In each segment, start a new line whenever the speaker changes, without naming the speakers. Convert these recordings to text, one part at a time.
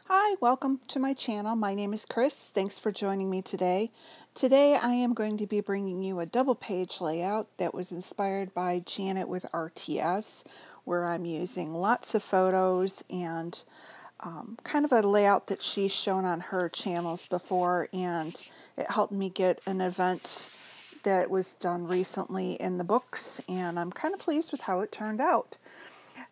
Hi, welcome to my channel. My name is Chris. Thanks for joining me today. Today I am going to be bringing you a double page layout that was inspired by Janet with RTS, where I'm using lots of photos and kind of a layout that she's shown on her channels before, and it helped me get an event that was done recently in the books, and I'm kind of pleased with how it turned out.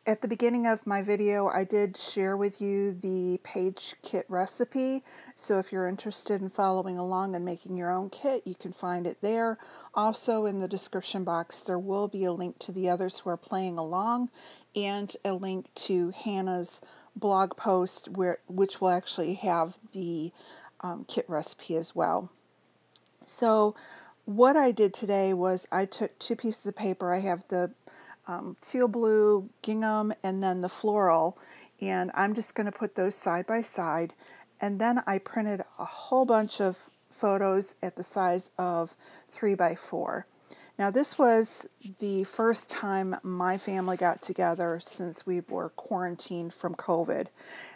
At the beginning of my video, I did share with you the page kit recipe, so if you're interested in following along and making your own kit, you can find it there. Also in the description box, there will be a link to the others who are playing along and a link to Hannah's blog post, which will actually have the kit recipe as well. So what I did today was I took two pieces of paper. I have the teal blue gingham and then the floral, and I'm just going to put those side by side, and then I printed a whole bunch of photos at the size of 3 by 4. Now this was the first time my family got together since we were quarantined from COVID,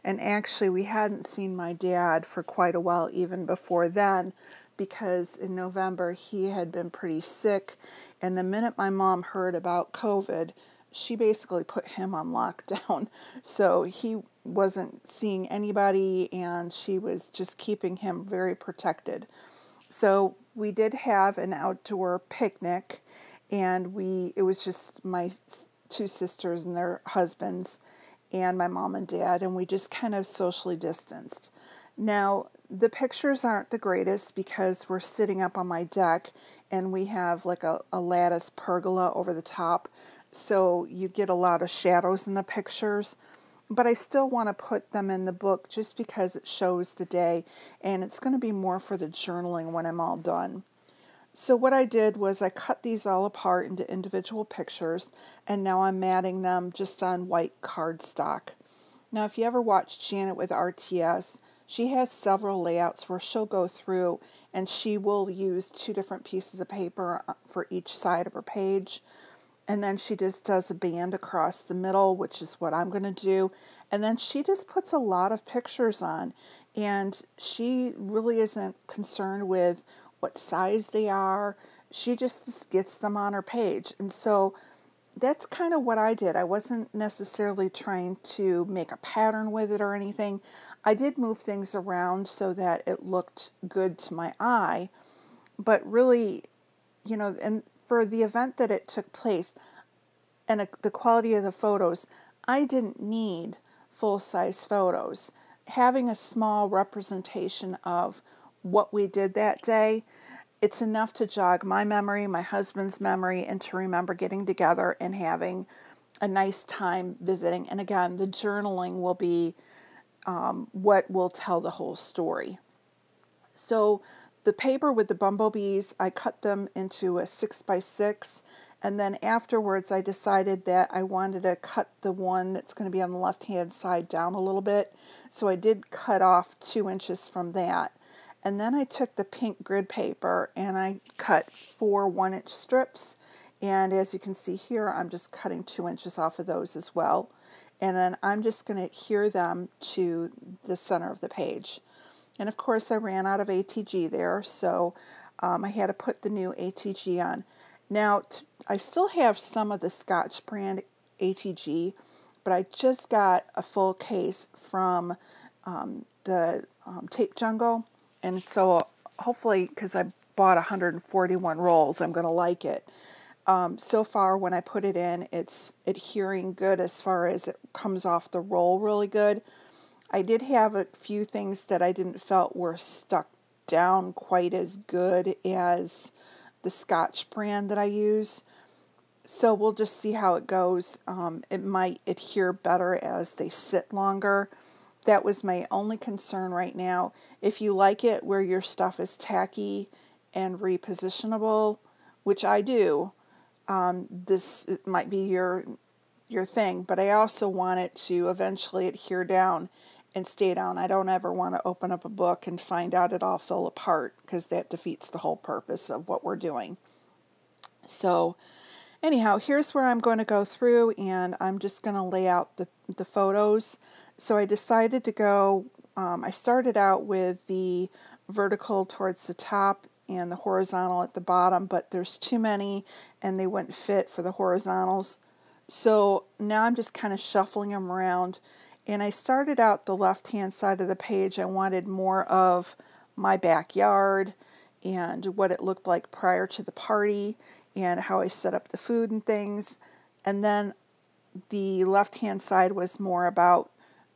and actually we hadn't seen my dad for quite a while even before then, because in November he had been pretty sick, and the minute my mom heard about COVID, she basically put him on lockdown. So he wasn't seeing anybody, and she was just keeping him very protected. So we did have an outdoor picnic, and it was just my two sisters and their husbands and my mom and dad, and we just kind of socially distanced. Now, the pictures aren't the greatest because we're sitting up on my deck and we have like a lattice pergola over the top, so you get a lot of shadows in the pictures. But I still want to put them in the book just because it shows the day, and it's going to be more for the journaling when I'm all done. So what I did was I cut these all apart into individual pictures, and now I'm matting them just on white cardstock. Now if you ever watch Janet with RTS, she has several layouts where she'll go through and she will use two different pieces of paper for each side of her page. And then she just does a band across the middle, which is what I'm going to do. And then she just puts a lot of pictures on. And she really isn't concerned with what size they are. She just gets them on her page. And so that's kind of what I did. I wasn't necessarily trying to make a pattern with it or anything. I did move things around so that it looked good to my eye, but really, and for the event that it took place and the quality of the photos, I didn't need full-size photos. Having a small representation of what we did that day, it's enough to jog my memory, my husband's memory, and to remember getting together and having a nice time visiting. And again, the journaling will be what will tell the whole story. So the paper with the bumblebees, I cut them into a 6 by 6, and then afterwards I decided that I wanted to cut the one that's going to be on the left-hand side down a little bit. So I did cut off 2 inches from that. And then I took the pink grid paper and I cut 4 1-inch strips. And as you can see here, I'm just cutting 2 inches off of those as well. And then I'm just going to adhere them to the center of the page. And of course I ran out of ATG there, so I had to put the new ATG on. Now I still have some of the Scotch brand ATG, but I just got a full case from the Tape Jungle, and so hopefully, because I bought 141 rolls, I'm going to like it. So far when I put it in, it's adhering good as far as it comes off the roll really good. I did have a few things that I didn't felt were stuck down quite as good as the Scotch brand that I use. So we'll just see how it goes. It might adhere better as they sit longer. That was my only concern right now. If you like it where your stuff is tacky and repositionable, which I do, this might be your thing, but I also want it to eventually adhere down and stay down. I don't ever want to open up a book and find out it all fell apart, because that defeats the whole purpose of what we're doing. So anyhow, here's where I'm going to go through, and I'm just going to lay out the photos. So I decided to go I started out with the vertical towards the top and the horizontal at the bottom, but there's too many and they wouldn't fit for the horizontals. So now I'm just kind of shuffling them around. And I started out the left-hand side of the page. I wanted more of my backyard and what it looked like prior to the party and how I set up the food and things. And then the left-hand side was more about,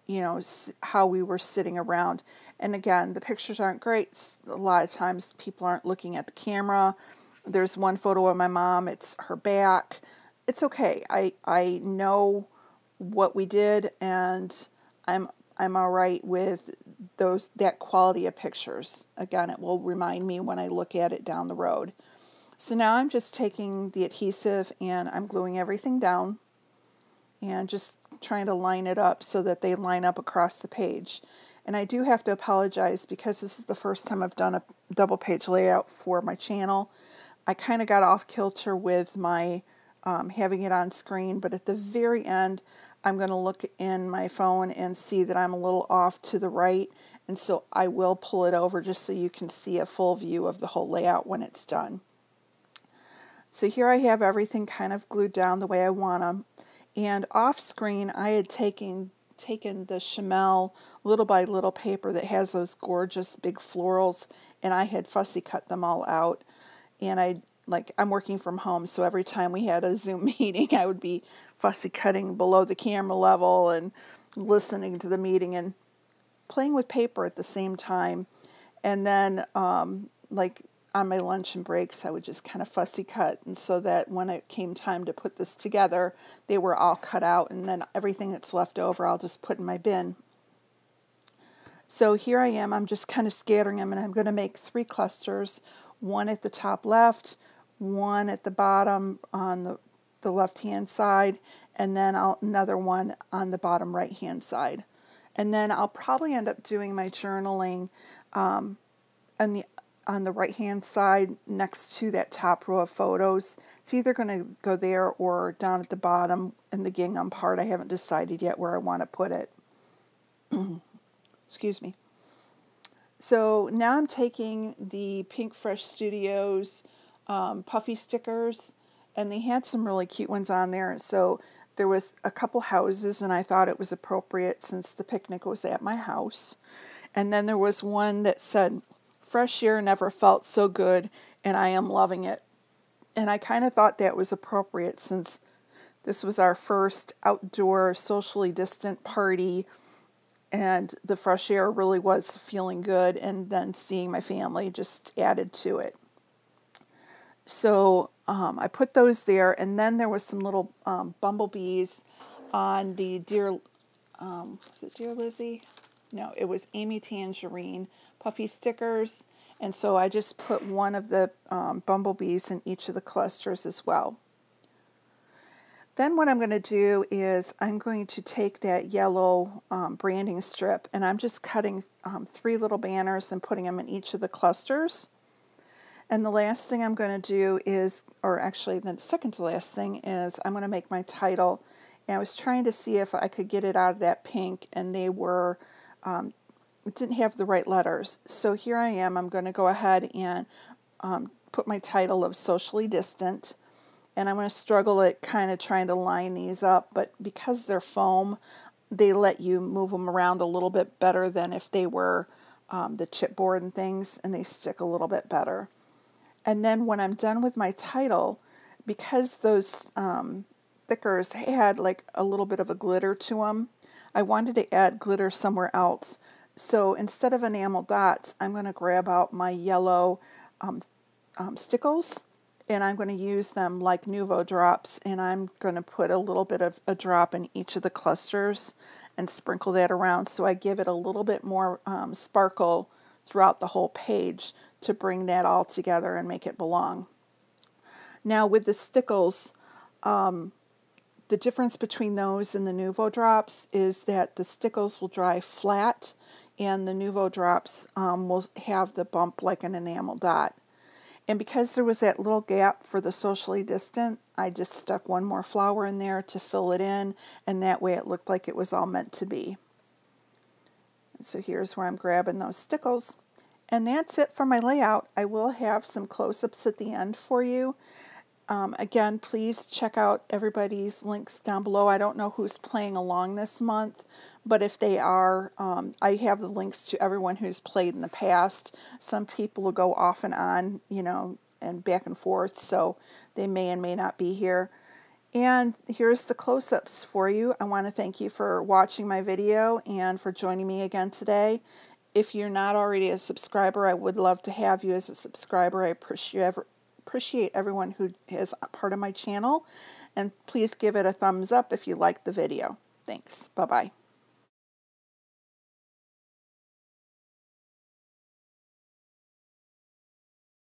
you know, how we were sitting around. And again, the pictures aren't great. A lot of times people aren't looking at the camera. There's one photo of my mom. It's her back. It's okay. I know what we did, and I'm all right with that quality of pictures. Again, it will remind me when I look at it down the road. So now I'm just taking the adhesive and I'm gluing everything down and just trying to line it up so that they line up across the page. And I do have to apologize because this is the first time I've done a double page layout for my channel. I kind of got off kilter with my having it on screen, but at the very end I'm going to look in my phone and see that I'm a little off to the right, and so I will pull it over just so you can see a full view of the whole layout when it's done. So here I have everything kind of glued down the way I want them, and off screen I had taken the Chamel little by little paper that has those gorgeous big florals, and I had fussy cut them all out. And I'm working from home, so every time we had a Zoom meeting, I would be fussy cutting below the camera level and listening to the meeting and playing with paper at the same time. And then, like on my lunch and breaks, I would just kind of fussy cut, and so that when it came time to put this together, they were all cut out, and then everything that's left over, I'll just put in my bin. So here I am. I'm just kind of scattering them, and I'm going to make 3 clusters. One at the top left, one at the bottom on the left-hand side, and then another one on the bottom right-hand side. And then I'll probably end up doing my journaling on the right-hand side next to that top row of photos. It's either going to go there or down at the bottom in the gingham part. I haven't decided yet where I want to put it. Excuse me. So now I'm taking the Pink Fresh Studios Puffy stickers, and they had some really cute ones on there. So there was a couple houses, and I thought it was appropriate since the picnic was at my house. And then there was one that said, "Fresh air never felt so good, and I am loving it." And I kind of thought that was appropriate since this was our first outdoor socially distant party, and the fresh air really was feeling good, and then seeing my family just added to it. So I put those there, and then there was some little bumblebees on the was it Dear Lizzie? No, it was Amy Tangerine Puffy stickers, and so I just put one of the bumblebees in each of the clusters as well. Then what I'm going to do is I'm going to take that yellow branding strip, and I'm just cutting 3 little banners and putting them in each of the clusters. And the last thing I'm going to do is, or actually the second to last thing is, I'm going to make my title. And I was trying to see if I could get it out of that pink, and they were, it didn't have the right letters. So here I am. I'm going to go ahead and put my title of Socially Distant. And I'm going to struggle at kind of trying to line these up, but because they're foam, they let you move them around a little bit better than if they were the chipboard and things, and they stick a little bit better. And then when I'm done with my title, because those stickers had like a little bit of a glitter to them, I wanted to add glitter somewhere else. So instead of enamel dots, I'm going to grab out my yellow Stickles, and I'm going to use them like Nuvo drops, and I'm going to put a little bit of a drop in each of the clusters and sprinkle that around so I give it a little bit more sparkle throughout the whole page to bring that all together and make it belong. Now with the Stickles, the difference between those and the Nuvo drops is that the Stickles will dry flat, and the Nuvo drops will have the bump like an enamel dot. And because there was that little gap for the Socially Distant, I just stuck one more flower in there to fill it in, and that way it looked like it was all meant to be. So here's where I'm grabbing those stickles. And that's it for my layout. I will have some close-ups at the end for you. Again, please check out everybody's links down below. I don't know who's playing along this month, but if they are, I have the links to everyone who's played in the past. Some people will go off and on, you know, and back and forth, so they may and may not be here. And here's the close-ups for you. I want to thank you for watching my video and for joining me again today. If you're not already a subscriber, I would love to have you as a subscriber. I appreciate everyone who is a part of my channel. And please give it a thumbs up if you like the video. Thanks. Bye-bye.